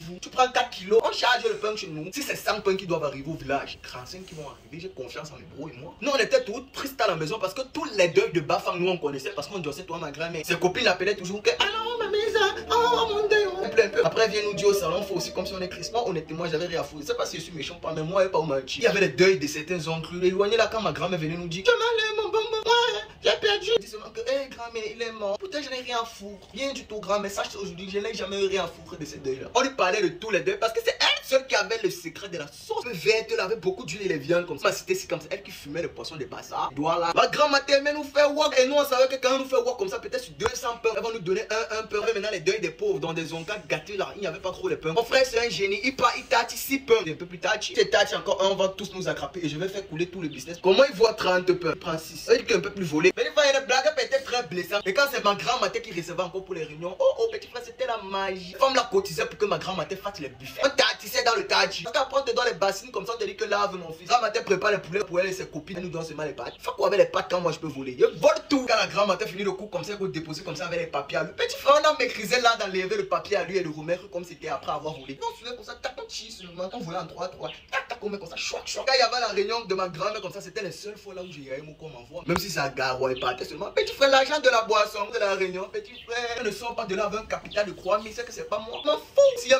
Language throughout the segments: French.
fou. Tu prends 4 kilos, on charge le pain chez nous. Si c'est 100 pains qui doivent arriver au village, 35 qui vont arriver, j'ai confiance en mes bros et moi. Nous, on était tous tristes à la maison parce que tous les deuils de Bafang, nous, on connaissait parce qu'on dansait toi, ma grand-mère. Ses copines l'appelaient toujours que, alors, ma maison, oh, mon Dieu, un peu. Après, elle vient nous dire au salon, faut aussi comme si on est Christ. Moi, honnêtement, j'avais rien à foutre. Je sais pas si je suis méchant, pas, mais moi, elle pas au match. Il y avait les deuils de certains oncles. Éloignez là quand ma grand-mère venait nous dire, je m'allais, mon bonbon, ouais, j'ai perdu. Je dis seulement que, hé, grand-mère, il est mort. Putain, je n'ai rien à foutre. Rien du tout, grand-mère. Sache aujourd'hui, je n'ai jamais eu rien à foutre de ces deuils-là. On lui parlait de tous les deuils parce que c'est elle seule qui avait le secret de la sauce verte. Elle avait beaucoup d'huile et les viandes comme ça. C'était si comme ça. Elle qui fumait le poisson de Bassa. Voilà. Ma grand-mère aimait nous faire walk. Et nous, on savait que quand on nous fait walk comme ça, peut-être sur 200 pains, elle va nous donner un pain. Maintenant, les deuils des pauvres dans des oncas gâtés là, il n'y avait pas trop de pain. Mon frère, c'est un génie. Il tâche 6 pains. Un peu plus tâche. C'est tâche encore un, on va tous nous attraper et je vais faire couler tout le business. Comment il voit 30 pains? Il prend 6. Il dit qu'un peu plus volé. Mais des fois, il y a des blagues peut-être très blessantes. Et quand c'est ma grand-mère qui recevait encore pour les réunions, oh, petit frère, c'était la magie. La femme la cotisait pour que ma grand-mère fasse les buffets. On tâtissait dans le tâche. Parce qu'après, on te donne les bassines comme ça, on te dit que lave mon fils. Grand-mère prépare les poulets pour elle et ses copines. Elle nous donne seulement les pâtes. Faut quoi avec les pâtes quand moi je peux voler? Je vole tout. Quand la grand-mère finit le coup comme ça, il faut déposer comme ça avec les papiers à lui. Petit frère, on a maîtrisé là d'enlever le papier à lui et le remettre comme c'était après avoir volé. On se faisait comme ça, tac, on chie seulement. On volait en 3-3. Tac, tac, on met comme ça, chouac, chouac. Quand il y avait la réunion de ma grand-mère comme ça, c'était les seules fois là où j'ai eu mon comme envoi. Même si ça garoie et partait seulement. Petit frère, l'argent de la boisson, de la réunion, petit frère, ne sort pas de là avec un capital de 3000, c'est que c'est pas moi. M'en fous. Si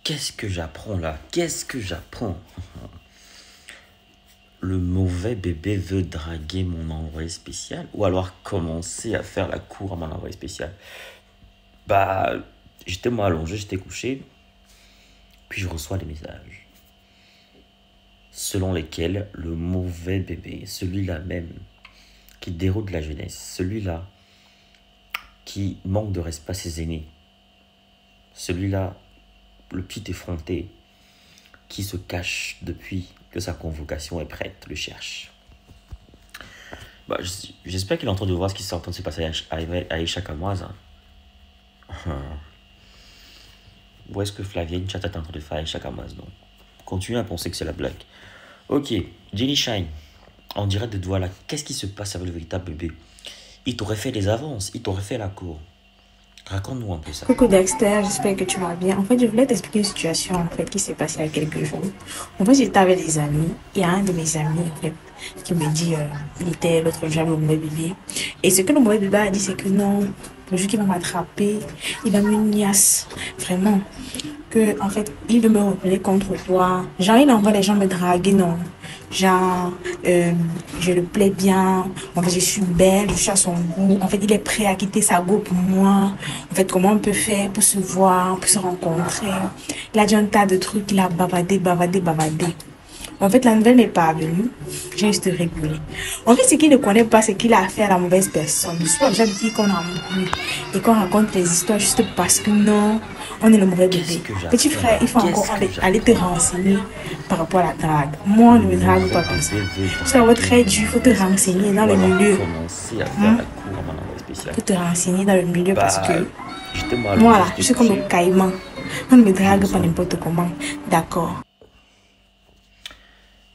Qu'est-ce que j'apprends là? Qu'est-ce que j'apprends? Le mauvais bébé veut draguer mon envoyé spécial ou alors commencer à faire la cour à mon envoyé spécial. Bah, j'étais moi allongé, j'étais couché, puis je reçois des messages selon lesquels le mauvais bébé, celui-là même qui déroule la jeunesse, celui-là qui manque de respect à ses aînés, celui-là, le petit effronté, qui se cache depuis que sa convocation est prête, le cherche. Bah, j'espère qu'il est en train de voir ce qui est en train de se passer à Aïcha Kamoise. Où est-ce que Flavienne Chat est en train de faire Aïcha Kamoise, donc continue à penser que c'est la blague. Ok, Jenny Shine, en direct de Douala, qu'est-ce qui se passe avec le véritable bébé? Il t'aurait fait des avances, il t'aurait fait la cour. Raconte-nous un peu ça. Coucou Dexter, j'espère que tu vas bien. En fait, je voulais t'expliquer une situation en fait qui s'est passée il y a quelques jours. En fait, j'étais avec des amis. Il y a un de mes amis en fait qui me dit il était l'autre jour le mauvais bébé. Et ce que le mauvais bébé a dit, c'est que non, le jour qu'il va m'attraper, il va me niasse. Vraiment. Que en fait, il veut me rebeller contre toi. Genre, il envoie les gens me draguer, non. Genre, je le plais bien. En fait, je suis belle, je suis à son goût. En fait, il est prêt à quitter sa go pour moi. En fait, comment on peut faire pour se voir, pour se rencontrer. Il a dit un tas de trucs, il a bavardé. En fait, la nouvelle n'est pas venue. J'ai juste rigolé. En fait, ce qu'il ne connaît pas, c'est qu'il a affaire à la mauvaise personne. Je suis déjà dit qu'on a amoureux et qu'on raconte les histoires juste parce que non, on est le mauvais bébé. Petit frère, il faut encore aller te renseigner par rapport à la drague. Moi, on ne me drague pas comme ça. Ça va être très dur. Il faut te renseigner dans le milieu. Il faut te renseigner dans le milieu parce que voilà, je suis comme le caïman. On ne me drague pas n'importe comment. D'accord.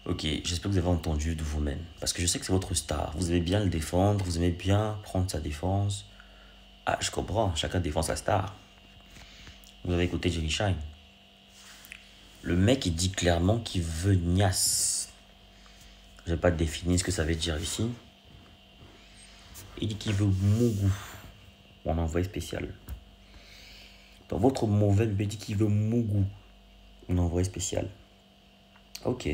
Ok, j'espère que vous avez entendu de vous-même. Parce que je sais que c'est votre star. Vous aimez bien le défendre, vous aimez bien prendre sa défense. Ah, je comprends, chacun défend sa star. Vous avez écouté Jenny Shine. Le mec, il dit clairement qu'il veut niasse. Je ne vais pas définir ce que ça veut dire ici. Il dit qu'il veut mougou. On envoie spécial. Dans votre mauvais bébé dit qu'il veut mougou. On envoie spécial. Ok.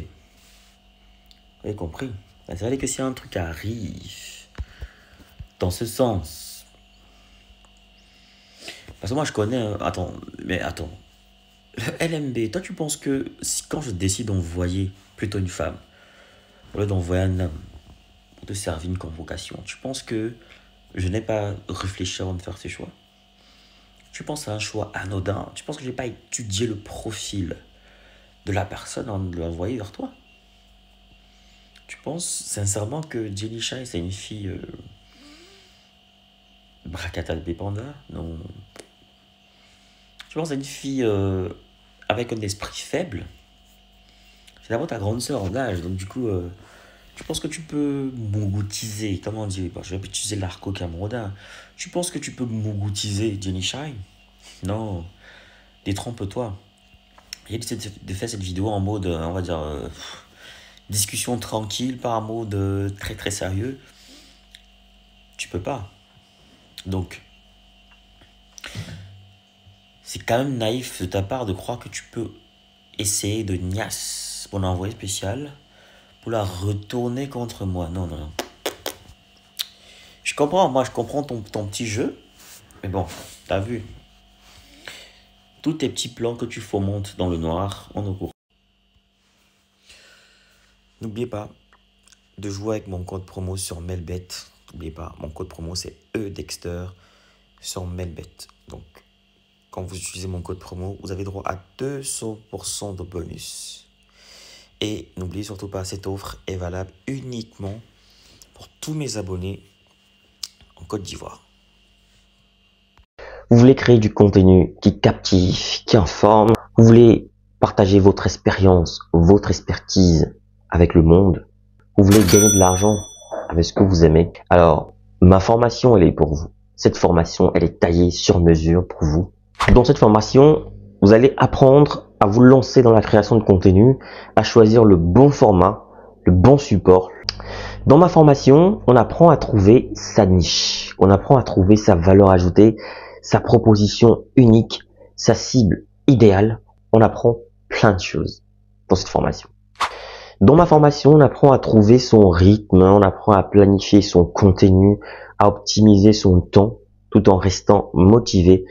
Vous avez compris? C'est vrai que si un truc arrive dans ce sens, parce que moi je connais. Attends. LMB, toi tu penses que quand je décide d'envoyer plutôt une femme, au lieu d'envoyer un homme pour te servir une convocation, tu penses que je n'ai pas réfléchi avant de faire ce choix? Tu penses à un choix anodin? Tu penses que je n'ai pas étudié le profil de la personne en le envoyer vers toi? Tu penses sincèrement que Jenny Shine, c'est une fille Bracata de Panda? Non. Tu penses à une fille avec un esprit faible? C'est d'abord ta grande sœur en âge, donc du coup, tu penses que tu peux mougoutiser, comment dire? Je vais utiliser l'arco camerounais. Tu penses que tu peux mougoutiser Jenny Shine? Non. détrompe-toi. J'ai décidé de faire cette vidéo en mode, on va dire, discussion tranquille, pas en mode très très sérieux. Tu peux pas. Donc, c'est quand même naïf de ta part de croire que tu peux essayer de niasse mon envoyé spécial pour la retourner contre moi. Non, non, non. Je comprends, moi je comprends ton petit jeu. Mais bon, t'as vu. Tous tes petits plans que tu fomentes dans le noir, on est au courant. N'oubliez pas de jouer avec mon code promo sur Melbet. N'oubliez pas, mon code promo c'est EDexter sur Melbet. Donc, quand vous utilisez mon code promo, vous avez droit à 200% de bonus. Et n'oubliez surtout pas, cette offre est valable uniquement pour tous mes abonnés en Côte d'Ivoire. Vous voulez créer du contenu qui captive, qui informe. Vous voulez partager votre expérience, votre expertise avec le monde. Vous voulez gagner de l'argent avec ce que vous aimez. Alors, ma formation, elle est pour vous. Cette formation, elle est taillée sur mesure pour vous. Dans cette formation, vous allez apprendre à vous lancer dans la création de contenu, à choisir le bon format, le bon support. Dans ma formation, on apprend à trouver sa niche. On apprend à trouver sa valeur ajoutée, sa proposition unique, sa cible idéale. On apprend plein de choses dans cette formation. Dans ma formation, on apprend à trouver son rythme, on apprend à planifier son contenu, à optimiser son temps tout en restant motivé.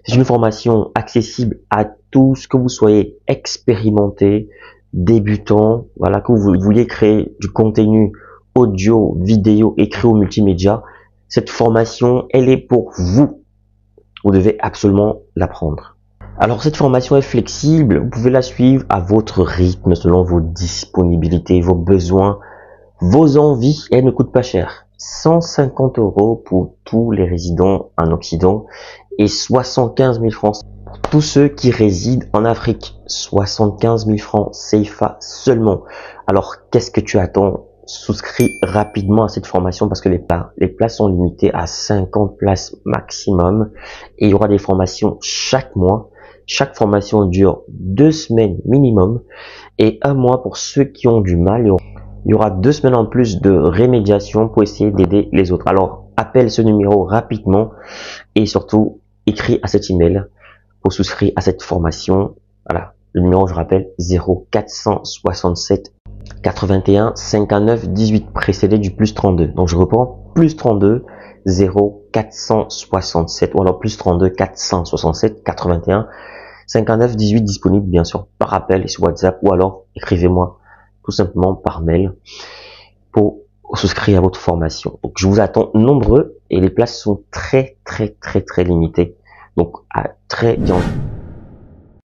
C'est une formation accessible à tous, que vous soyez expérimenté, débutant, voilà, que vous vouliez créer du contenu audio, vidéo, écrit ou multimédia. Cette formation, elle est pour vous. Vous devez absolument l'apprendre. Alors cette formation est flexible, vous pouvez la suivre à votre rythme, selon vos disponibilités, vos besoins, vos envies, et elle ne coûte pas cher. 150 € pour tous les résidents en Occident et 75 000 francs pour tous ceux qui résident en Afrique. 75 000 francs CFA seulement. Alors qu'est-ce que tu attends? Souscris rapidement à cette formation parce que les places sont limitées à 50 places maximum et il y aura des formations chaque mois. Chaque formation dure 2 semaines minimum et 1 mois pour ceux qui ont du mal. Il y aura 2 semaines en plus de rémédiation pour essayer d'aider les autres. Alors, appelle ce numéro rapidement et surtout, écris à cet email pour souscrire à cette formation. Voilà, le numéro, je rappelle, 0467 81 59 18, précédé du plus 32. Donc, je reprends, plus 32 0467 ou alors plus 32 467 81 59 18, disponible bien sûr par appel et sur WhatsApp ou alors écrivez-moi tout simplement par mail pour souscrire à votre formation. Donc je vous attends nombreux et les places sont très limitées. Donc à très bientôt.